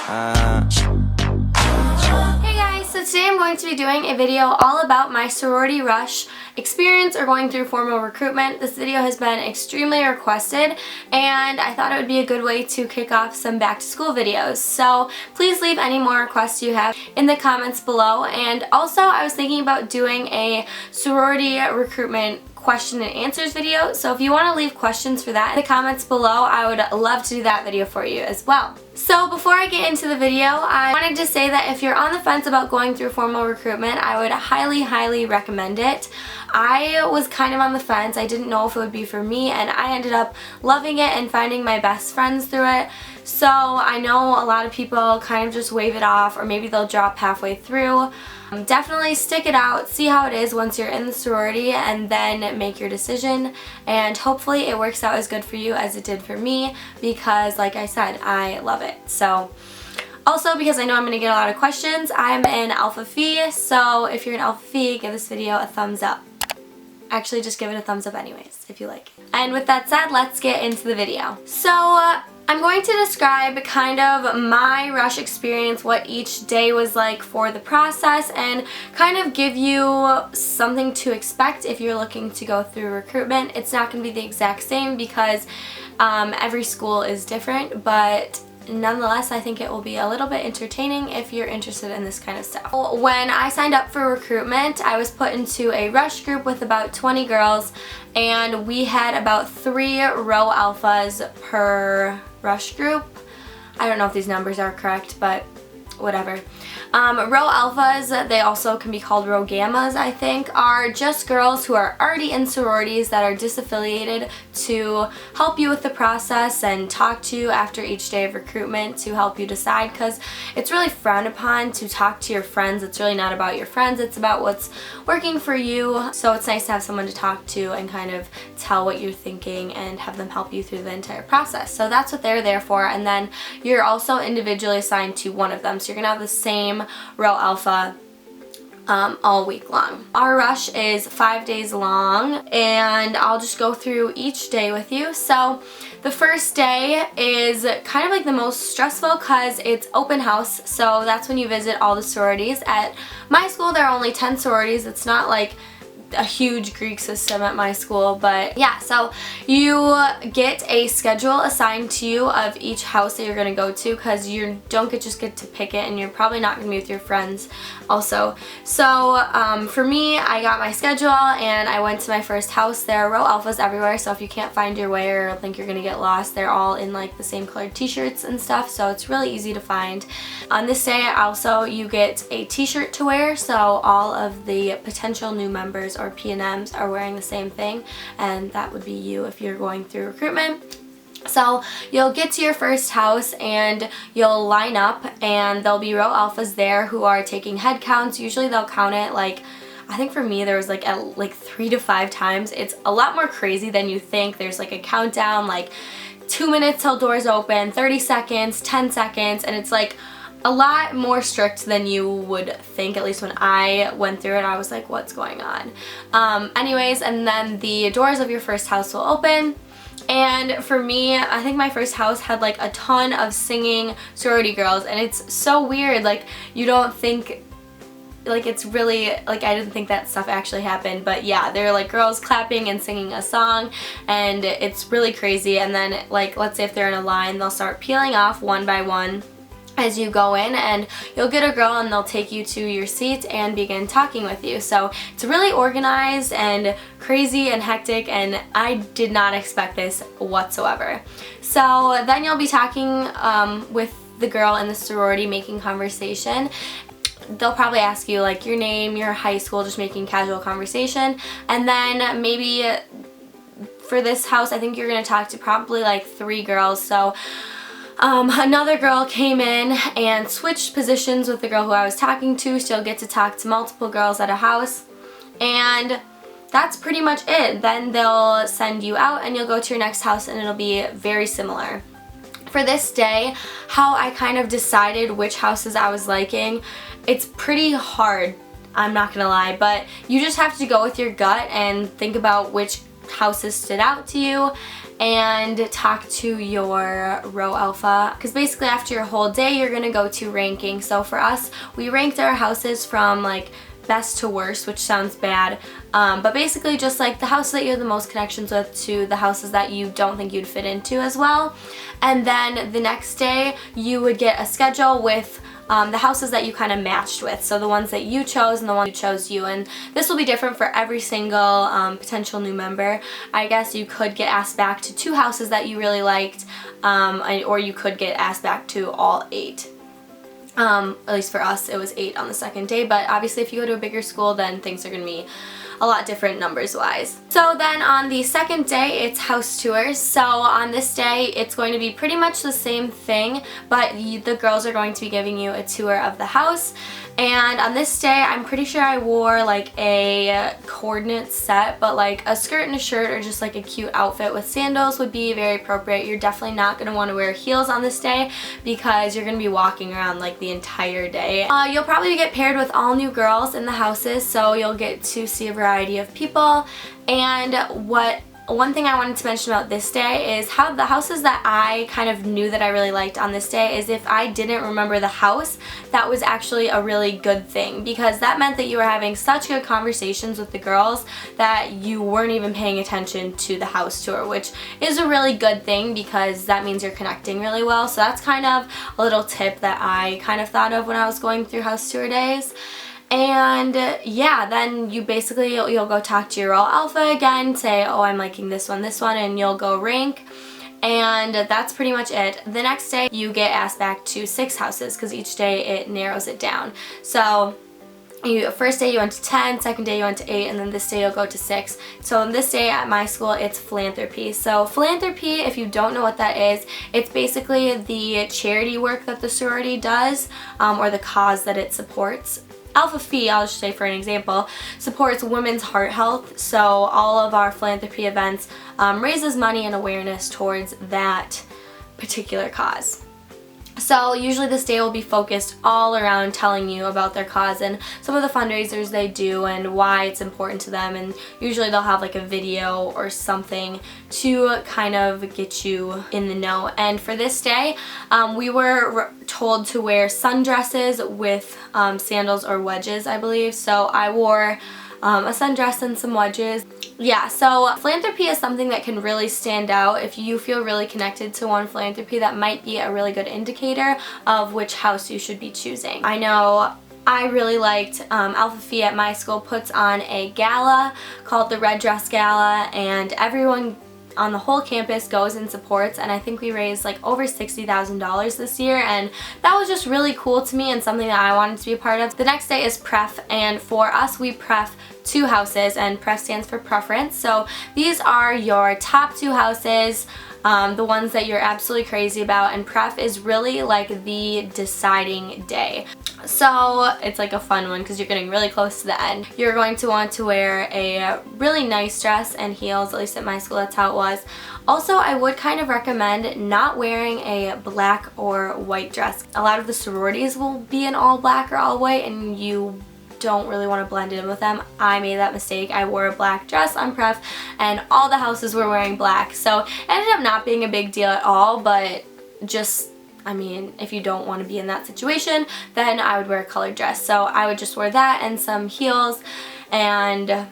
Hey guys, so today I'm going to be doing a video all about my sorority rush experience or going through formal recruitment. This video has been extremely requested and I thought it would be a good way to kick off some back to school videos. So please leave any more requests you have in the comments below. And also I was thinking about doing a sorority recruitment question and answers video, so if you want to leave questions for that in the comments below, I would love to do that video for you as well. So before I get into the video, I wanted to say that if you're on the fence about going through formal recruitment, I would highly recommend it. I was kind of on the fence. I didn't know if it would be for me, and I ended up loving it and finding my best friends through it. So I know a lot of people kind of just wave it off, or maybe they'll drop halfway through. Definitely stick it out, see how it is once you're in the sorority, and then make your decision, and hopefully it works out as good for you as it did for me, because like I said, I love it. So also, because I know I'm going to get a lot of questions, I'm in Alpha Phi, so if you're in Alpha Phi, give this video a thumbs up. Actually, just give it a thumbs up anyways, if you like it. And with that said, let's get into the video. So, I'm going to describe kind of my rush experience, what each day was like for the process, and kind of give you something to expect if you're looking to go through recruitment. It's not going to be the exact same because every school is different, but nonetheless, I think it will be a little bit entertaining if you're interested in this kind of stuff. When I signed up for recruitment, I was put into a rush group with about 20 girls, and we had about 3 row alphas per rush group. I don't know if these numbers are correct, but whatever. Row alphas, they also can be called row gammas, I think, are just girls who are already in sororities that are disaffiliated to help you with the process and talk to you after each day of recruitment to help you decide, because it's really frowned upon to talk to your friends. It's really not about your friends, it's about what's working for you. So it's nice to have someone to talk to and kind of tell what you're thinking and have them help you through the entire process. So that's what they're there for, and then you're also individually assigned to one of them. So you're gonna have the same row alpha all week long. Our rush is 5 days long, and I'll just go through each day with you. So the first day is kind of like the most stressful because it's open house, so that's when you visit all the sororities. At my school there are only 10 sororities. It's not like a huge Greek system at my school, but yeah, so you get a schedule assigned to you of each house that you're going to go to, because you don't just get to pick it, and you're probably not going to be with your friends also. So for me, I got my schedule and I went to my first house. There are row alphas everywhere, so if you can't find your way or think you're going to get lost, they're all in like the same colored t-shirts and stuff, so it's really easy to find. On this day also you get a t-shirt to wear, so all of the potential new members or P&Ms are wearing the same thing, and that would be you if you're going through recruitment. So you'll get to your first house and you'll line up, and there'll be row alphas there who are taking head counts. Usually they'll count it, like, I think for me there was like at like 3 to 5 times. It's a lot more crazy than you think. There's like a countdown, like 2 minutes till doors open, 30 seconds, 10 seconds, and it's like a lot more strict than you would think. At least when I went through it, I was like, what's going on? Anyways, and then the doors of your first house will open. And for me, I think my first house had like a ton of singing sorority girls, and it's so weird. Like, you don't think, like, it's really, like, I didn't think that stuff actually happened, but yeah, they're like girls clapping and singing a song, and it's really crazy. And then, like, let's say if they're in a line, they'll start peeling off one by one as you go in, and you'll get a girl and they'll take you to your seat and begin talking with you. So it's really organized and crazy and hectic, and I did not expect this whatsoever. So then you'll be talking with the girl in the sorority, making conversation. They'll probably ask you like your name, your high school, just making casual conversation. And then maybe for this house, I think you're going to talk to probably like 3 girls. So another girl came in and switched positions with the girl who I was talking to. She'll get to talk to multiple girls at a house, and that's pretty much it. Then they'll send you out and you'll go to your next house, and it'll be very similar. For this day, how I kind of decided which houses I was liking, it's pretty hard, I'm not gonna lie, but you just have to go with your gut and think about which houses stood out to you and talk to your row alpha, because basically after your whole day you're going to go to ranking. So for us, we ranked our houses from like best to worst, which sounds bad, but basically just like the house that you have the most connections with to the houses that you don't think you'd fit into as well. And then the next day you would get a schedule with the houses that you kind of matched with, so the ones that you chose and the ones who chose you. And this will be different for every single potential new member. I guess you could get asked back to 2 houses that you really liked, or you could get asked back to all 8. At least for us, it was 8 on the second day, but obviously if you go to a bigger school, then things are going to be a lot different numbers wise. So then on the second day, it's house tours. So on this day, it's going to be pretty much the same thing, but the girls are going to be giving you a tour of the house. And on this day, I'm pretty sure I wore like a coordinate set, but like a skirt and a shirt or just like a cute outfit with sandals would be very appropriate. You're definitely not going to want to wear heels on this day because you're going to be walking around like the entire day. You'll probably get paired with all new girls in the houses, so you'll get to see a variety of people. And one thing I wanted to mention about this day is how the houses that I kind of knew that I really liked on this day is if I didn't remember the house, that was actually a really good thing, because that meant that you were having such good conversations with the girls that you weren't even paying attention to the house tour, which is a really good thing because that means you're connecting really well. So that's kind of a little tip that I kind of thought of when I was going through house tour days. And yeah, then you basically, you'll go talk to your row alpha again, say, oh, I'm liking this one, and you'll go rank. And that's pretty much it. The next day you get asked back to 6 houses because each day it narrows it down. So first day you went to 10, second day you went to 8, and then this day you'll go to 6. So on this day at my school, it's philanthropy. So philanthropy, if you don't know what that is, it's basically the charity work that the sorority does, or the cause that it supports. Alpha Phi, I'll just say for an example, supports women's heart health, so all of our philanthropy events raises money and awareness towards that particular cause. So usually this day will be focused all around telling you about their cause and some of the fundraisers they do and why it's important to them, and usually they'll have like a video or something to kind of get you in the know. And for this day, we were told to wear sundresses with sandals or wedges, I believe. So I wore a sundress and some wedges. Yeah, so philanthropy is something that can really stand out. If you feel really connected to one philanthropy, that might be a really good indicator of which house you should be choosing. I know I really liked Alpha Phi at my school puts on a gala called the Red Dress Gala, and everyone on the whole campus goes and supports, and I think we raised like over $60,000 this year, and that was just really cool to me and something that I wanted to be a part of. The next day is pref, and for us we pref 2 houses, and pref stands for preference. So these are your top 2 houses, the ones that you're absolutely crazy about, and pref is really like the deciding day. So it's like a fun one because you're getting really close to the end. You're going to want to wear a really nice dress and heels, at least at my school that's how it was. Also, I would kind of recommend not wearing a black or white dress. A lot of the sororities will be in all black or all white, and you don't really want to blend in with them. I made that mistake. I wore a black dress on pref and all the houses were wearing black, so it ended up not being a big deal at all, but just, I mean, if you don't want to be in that situation, then I would wear a colored dress. So I would just wear that and some heels, and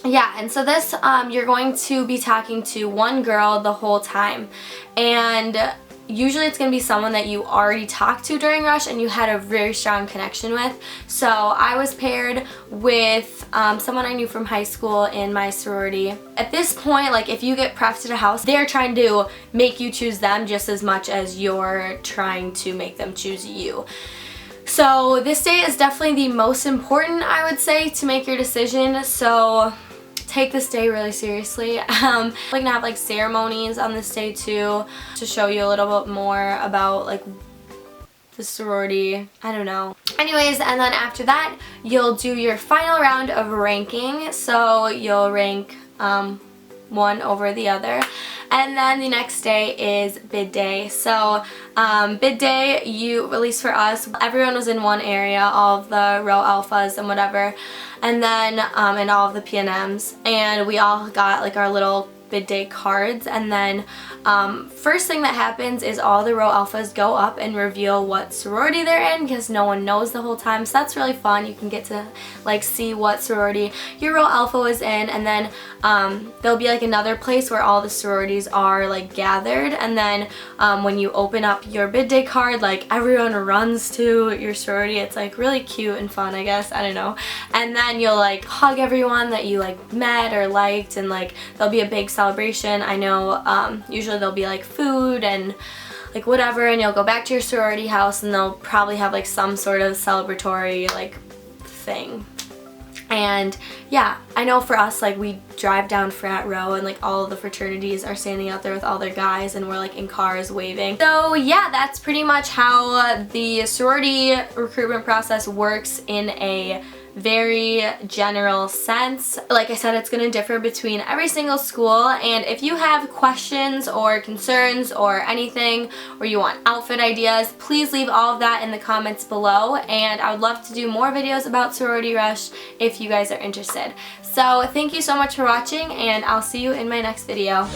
yeah. And so this, you're going to be talking to one girl the whole time, and usually it's going to be someone that you already talked to during Rush and you had a very strong connection with. So I was paired with someone I knew from high school in my sorority. At this point, like if you get prefed at a house, they're trying to make you choose them just as much as you're trying to make them choose you. So this day is definitely the most important, I would say, to make your decision. So take this day really seriously. We're gonna have like ceremonies on this day too to show you a little bit more about like the sorority. I don't know. Anyways, and then after that you'll do your final round of ranking. So you'll rank one over the other. And then the next day is bid day. So bid day, at least for us, everyone was in one area, all of the row alphas and whatever, and then and all of the PNMs, and we all got like our little bid day cards, and then first thing that happens is all the row alphas go up and reveal what sorority they're in, because no one knows the whole time, so that's really fun. You can get to like see what sorority your row alpha was in, and then there'll be like another place where all the sororities are like gathered, and then when you open up your bid day card, like everyone runs to your sorority. It's like really cute and fun, I guess, I don't know. And then you'll like hug everyone that you like met or liked, and like there'll be a big celebration. I know usually there'll be like food and like whatever, and you'll go back to your sorority house and they'll probably have like some sort of celebratory like thing. And yeah, I know for us, like we drive down frat row and like all of the fraternities are standing out there with all their guys, and we're like in cars waving. So yeah, that's pretty much how the sorority recruitment process works in a very general sense. Like I said, it's going to differ between every single school, and if you have questions or concerns or anything, or you want outfit ideas, please leave all of that in the comments below, and I would love to do more videos about Sorority Rush if you guys are interested. So thank you so much for watching, and I'll see you in my next video.